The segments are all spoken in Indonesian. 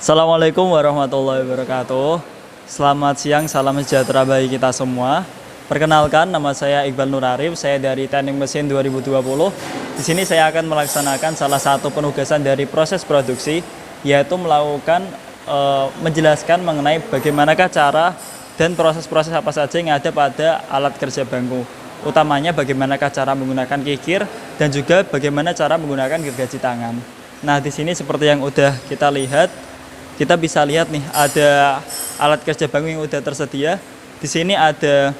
Assalamualaikum warahmatullahi wabarakatuh. Selamat siang, salam sejahtera bagi kita semua. Perkenalkan, nama saya Iqbal Nur Arif, saya dari Teknik Mesin 2020. Di sini saya akan melaksanakan salah satu penugasan dari proses produksi, yaitu menjelaskan mengenai bagaimanakah cara dan proses-proses apa saja yang ada pada alat kerja bangku. Utamanya bagaimanakah cara menggunakan kikir dan juga bagaimana cara menggunakan gergaji tangan. Nah, di sini seperti yang udah kita lihat, kita bisa lihat nih ada alat kerja bangku yang udah tersedia. Di sini ada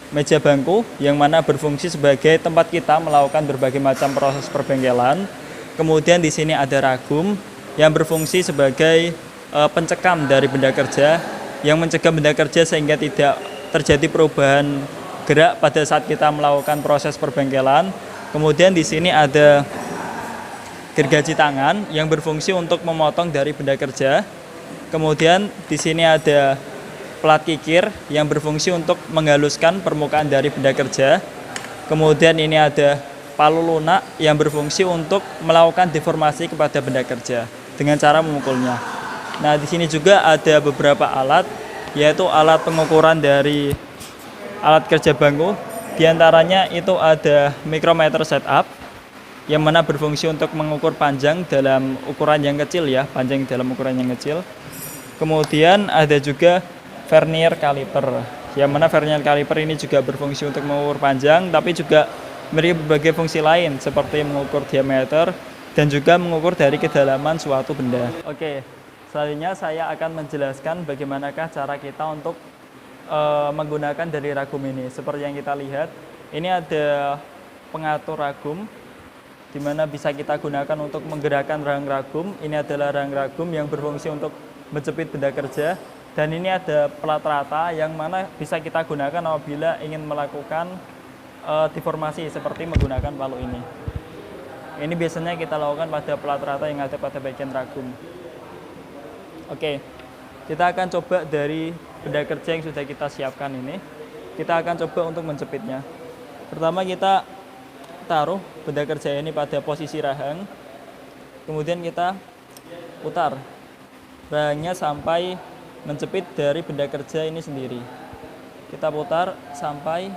meja bangku yang mana berfungsi sebagai tempat kita melakukan berbagai macam proses perbengkelan. Kemudian di sini ada ragum yang berfungsi sebagai pencekam dari benda kerja yang mencegah benda kerja sehingga tidak terjadi perubahan gerak pada saat kita melakukan proses perbengkelan. Kemudian di sini ada gergaji tangan yang berfungsi untuk memotong dari benda kerja. Kemudian di sini ada plat kikir yang berfungsi untuk menghaluskan permukaan dari benda kerja. Kemudian ini ada palu lunak yang berfungsi untuk melakukan deformasi kepada benda kerja dengan cara memukulnya. Nah, di sini juga ada beberapa alat, yaitu alat pengukuran dari alat kerja bangku. Di antaranya itu ada micrometer setup yang mana berfungsi untuk mengukur panjang dalam ukuran yang kecil ya, panjang dalam ukuran yang kecil. Kemudian ada juga vernier caliper, yang mana vernier caliper ini juga berfungsi untuk mengukur panjang, tapi juga memiliki berbagai fungsi lain seperti mengukur diameter dan juga mengukur dari kedalaman suatu benda. Oke, selanjutnya saya akan menjelaskan bagaimanakah cara kita untuk menggunakan dari ragum ini. Seperti yang kita lihat, ini ada pengatur ragum, di mana bisa kita gunakan untuk menggerakkan rang ragum. Ini adalah rang ragum yang berfungsi untuk menjepit benda kerja. Dan ini ada plat rata yang mana bisa kita gunakan apabila ingin melakukan deformasi seperti menggunakan palu ini. Ini biasanya kita lakukan pada plat rata yang ada pada bagian ragum. Oke, kita akan coba dari benda kerja yang sudah kita siapkan ini. Kita akan coba untuk menjepitnya. Pertama kita taruh benda kerja ini pada posisi rahang. Kemudian kita putar rahangnya sampai menjepit dari benda kerja ini sendiri. Kita putar sampai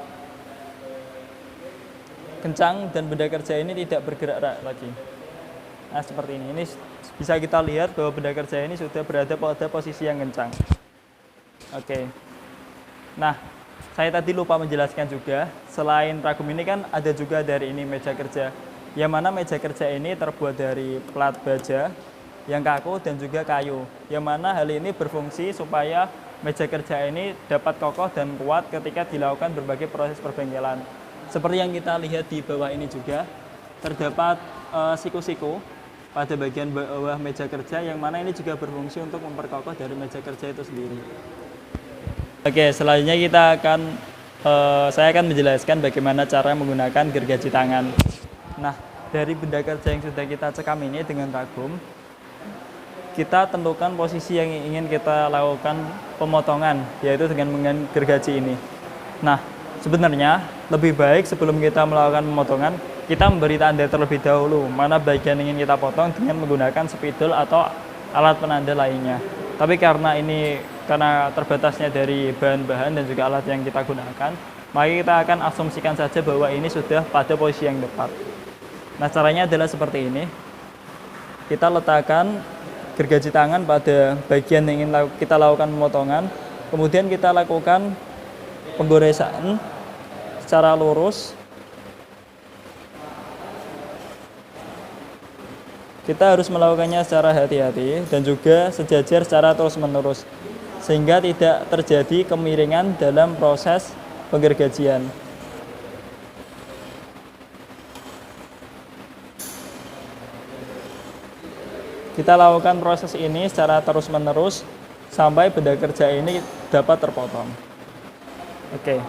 kencang dan benda kerja ini tidak bergerak lagi. Nah, seperti ini. Ini bisa kita lihat bahwa benda kerja ini sudah berada pada posisi yang kencang. Oke. Nah, saya tadi lupa menjelaskan juga, selain ragum ini kan ada juga dari ini meja kerja. Yang mana meja kerja ini terbuat dari plat baja yang kaku dan juga kayu. Yang mana hal ini berfungsi supaya meja kerja ini dapat kokoh dan kuat ketika dilakukan berbagai proses perbengkelan. Seperti yang kita lihat di bawah ini juga, terdapat siku-siku pada bagian bawah meja kerja yang mana ini juga berfungsi untuk memperkokoh dari meja kerja itu sendiri. Oke, selanjutnya saya akan menjelaskan bagaimana cara menggunakan gergaji tangan. Nah, dari benda kerja yang sudah kita cekam ini dengan ragum, kita tentukan posisi yang ingin kita lakukan pemotongan, yaitu dengan gergaji ini. Nah, sebenarnya lebih baik sebelum kita melakukan pemotongan, kita memberi tanda terlebih dahulu mana bagian yang ingin kita potong dengan menggunakan spidol atau alat penanda lainnya. Tapi karena terbatasnya dari bahan-bahan dan juga alat yang kita gunakan, maka kita akan asumsikan saja bahwa ini sudah pada posisi yang tepat. Nah, caranya adalah seperti ini. Kita letakkan gergaji tangan pada bagian yang ingin kita lakukan pemotongan, kemudian kita lakukan penggoresan secara lurus. Kita harus melakukannya secara hati-hati dan juga sejajar secara terus-menerus, sehingga tidak terjadi kemiringan dalam proses penggergajian. Kita lakukan proses ini secara terus-menerus sampai benda kerja ini dapat terpotong. Oke,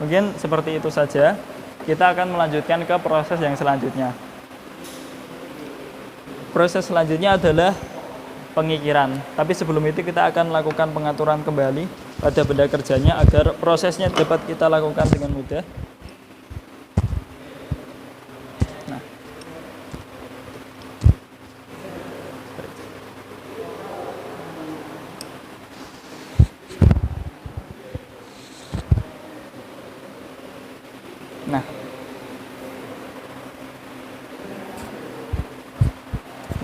mungkin seperti itu saja. Kita akan melanjutkan ke proses yang selanjutnya. Proses selanjutnya adalah pengikiran. Tapi sebelum itu kita akan lakukan pengaturan kembali pada benda kerjanya agar prosesnya dapat kita lakukan dengan mudah.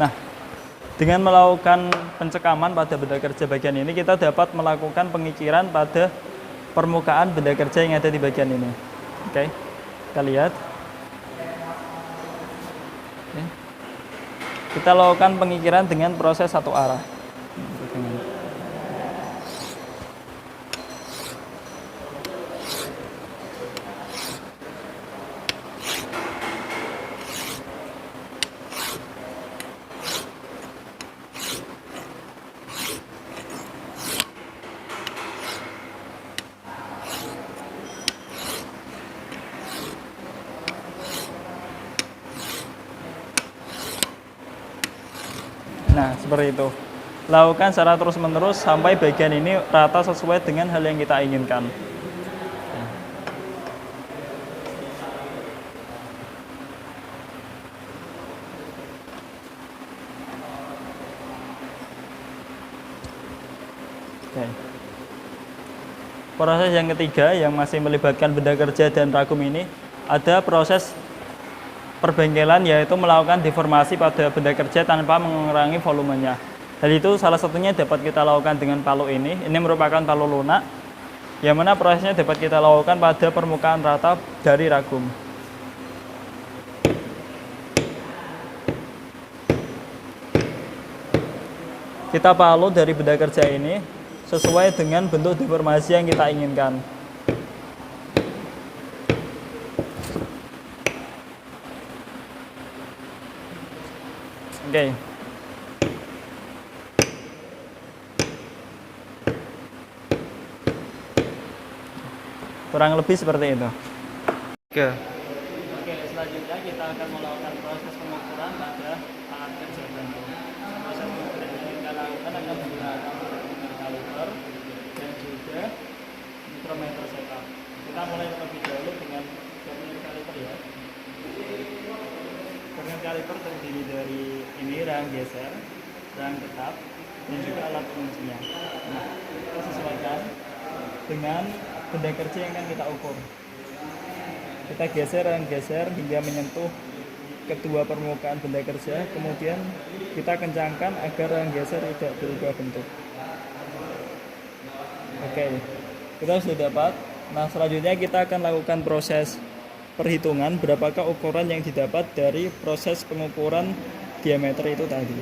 Nah, dengan melakukan pencekaman pada benda kerja bagian ini, kita dapat melakukan pengikiran pada permukaan benda kerja yang ada di bagian ini. Oke, kita lihat. Oke. Kita lakukan pengikiran dengan proses satu arah. Nah, seperti itu. Lakukan secara terus-menerus sampai bagian ini rata sesuai dengan hal yang kita inginkan. Oke. Proses yang ketiga yang masih melibatkan benda kerja dan ragum ini, ada proses perbengkelan, yaitu melakukan deformasi pada benda kerja tanpa mengurangi volumenya. Hal itu salah satunya dapat kita lakukan dengan palu ini. Ini merupakan palu lunak, yang mana prosesnya dapat kita lakukan pada permukaan rata dari ragum. Kita palu dari benda kerja ini sesuai dengan bentuk deformasi yang kita inginkan. Oke. Kurang lebih seperti itu. Oke, selanjutnya kita akan melakukan proses pengukuran pada alat kerja bantu. Proses pengukuran yang kita lakukan akan menggunakan kaliper dan juga mikrometer setup. Kita mulai terlebih dahulu dengan vernier kaliper ya. Vernier kaliper terdiri dari ini rang geser, rang tetap, dan juga alat penguncinya. Nah, kita sesuaikan dengan benda kerja yang akan kita ukur. Kita geser hingga menyentuh kedua permukaan benda kerja, kemudian kita kencangkan agar rang geser tidak berubah bentuk. Oke, kita sudah dapat. Nah, selanjutnya kita akan lakukan proses perhitungan berapakah ukuran yang didapat dari proses pengukuran diameter itu tadi.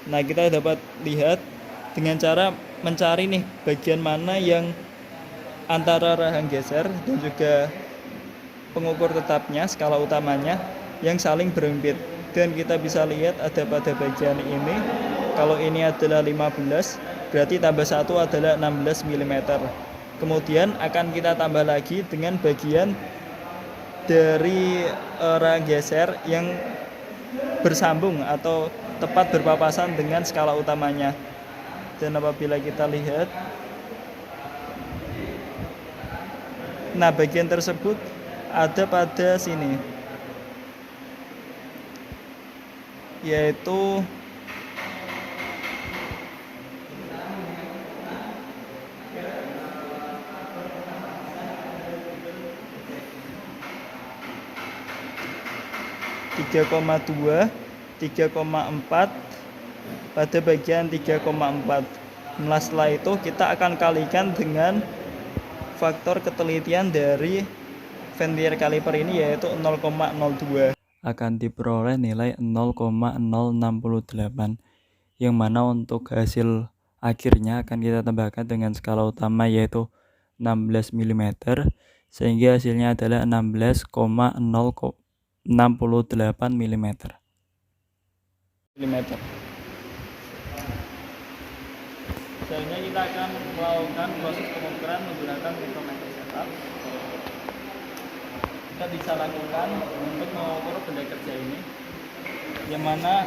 Nah, kita dapat lihat dengan cara mencari nih bagian mana yang antara rang geser dan juga pengukur tetapnya, skala utamanya yang saling berhimpit. Dan kita bisa lihat ada pada bagian ini, kalau ini adalah 15, berarti tambah 1 adalah 16 mm. Kemudian akan kita tambah lagi dengan bagian dari rang geser yang bersambung atau tepat berpapasan dengan skala utamanya. Dan apabila kita lihat, nah bagian tersebut ada pada sini, yaitu tiga koma 4 pada bagian 3,4. Nah, setelah itu kita akan kalikan dengan faktor ketelitian dari vernier kaliper ini, yaitu 0,02. Akan diperoleh nilai 0,068, yang mana untuk hasil akhirnya akan kita tambahkan dengan skala utama yaitu 16 mm, sehingga hasilnya adalah 16,068 mm. Selanjutnya kita akan melakukan proses pengukuran menggunakan mikrometer setup. Kita bisa lakukan untuk mengukur benda kerja ini, yang mana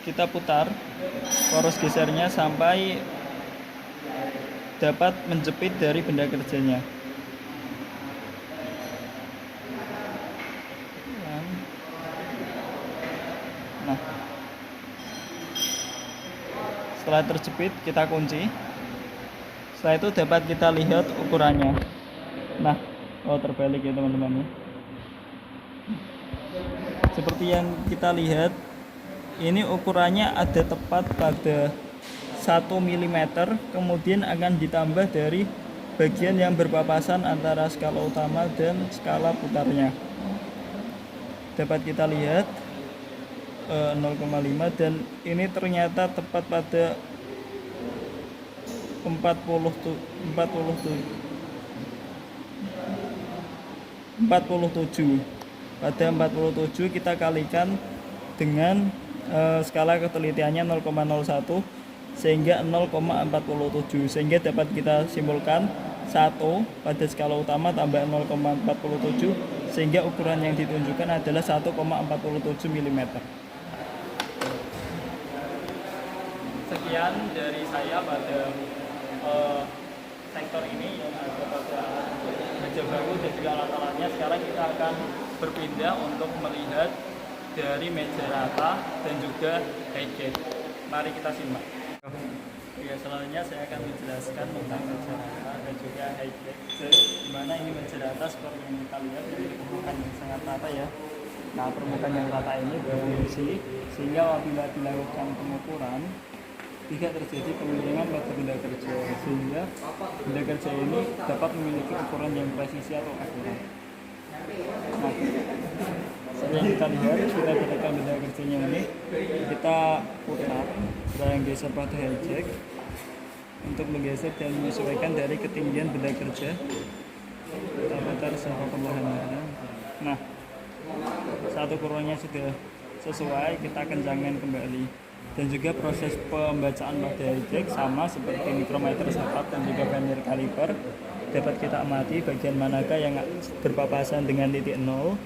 kita putar poros gesernya sampai dapat menjepit dari benda kerjanya. Nah, setelah terjepit kita kunci. Setelah itu dapat kita lihat ukurannya. Nah, terbalik ya teman-teman. Seperti yang kita lihat, ini ukurannya ada tepat pada 1 mm, kemudian akan ditambah dari bagian yang berpapasan antara skala utama dan skala putarnya. Dapat kita lihat 0,5, dan ini ternyata tepat pada 47 pada 47 kita kalikan dengan skala ketelitiannya 0,01 sehingga 0,47, sehingga dapat kita simpulkan 1 pada skala utama tambah 0,47 sehingga ukuran yang ditunjukkan adalah 1,47 mm. Sekian dari saya pada sektor ini yang ada pada meja bangku dan juga alat-alatnya. Sekarang kita akan berpindah untuk melihat dari meja rata dan juga highgate. Mari kita simak. Ya, selanjutnya saya akan menjelaskan tentang meja rata dan juga highgate, di mana ini meja rata seperti yang kita lihat memiliki permukaan yang sangat rata ya. Nah, permukaan yang rata ini berfungsi sehingga apabila dilakukan pengukuran tidak terjadi pemiringan pada benda kerja, sehingga benda kerja ini dapat memiliki ukuran yang presisi atau akurat. Nah, seperti kita lihat, kita gerakan benda kerjanya ini, kita putar, kita geser pada hijack untuk menggeser dan menyesuaikan dari ketinggian benda kerja. Kita putar secara perlahan-lahan. Nah, saat ukurannya sudah sesuai, kita kencangkan kembali. Dan juga proses pembacaan pada hijack sama seperti mikrometer setup dan juga vernier caliper. Dapat kita amati bagian manakah yang berpapasan dengan titik 0.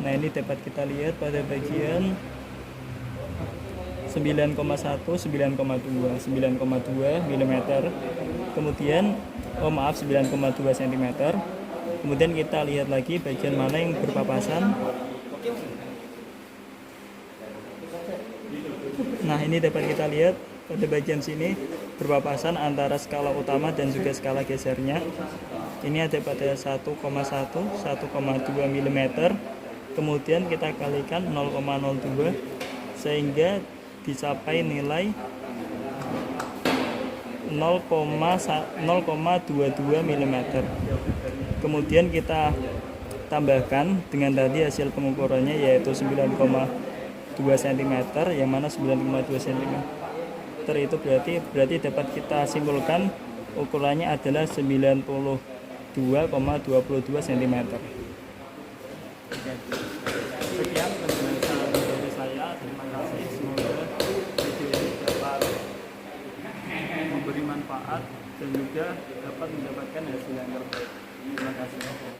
Nah, ini dapat kita lihat pada bagian 9,1, 9,2 mm. Kemudian 9,2 cm. Kemudian kita lihat lagi bagian mana yang berpapasan. Nah, ini dapat kita lihat pada bagian sini berpapasan antara skala utama dan juga skala gesernya. Ini ada pada 1,1, 1,2 mm. Kemudian kita kalikan 0,02 sehingga dicapai nilai 0,22 mm. Kemudian kita tambahkan dengan tadi hasil pengukurannya yaitu 9,2 cm, yang mana 9,2 cm itu berarti dapat kita simpulkan ukurannya adalah 92,22 cm. Sekian penjelasan dari saya. Terima kasih. Semoga video ini dapat memberi manfaat dan juga dapat mendapatkan hasil yang terbaik. Terima kasih.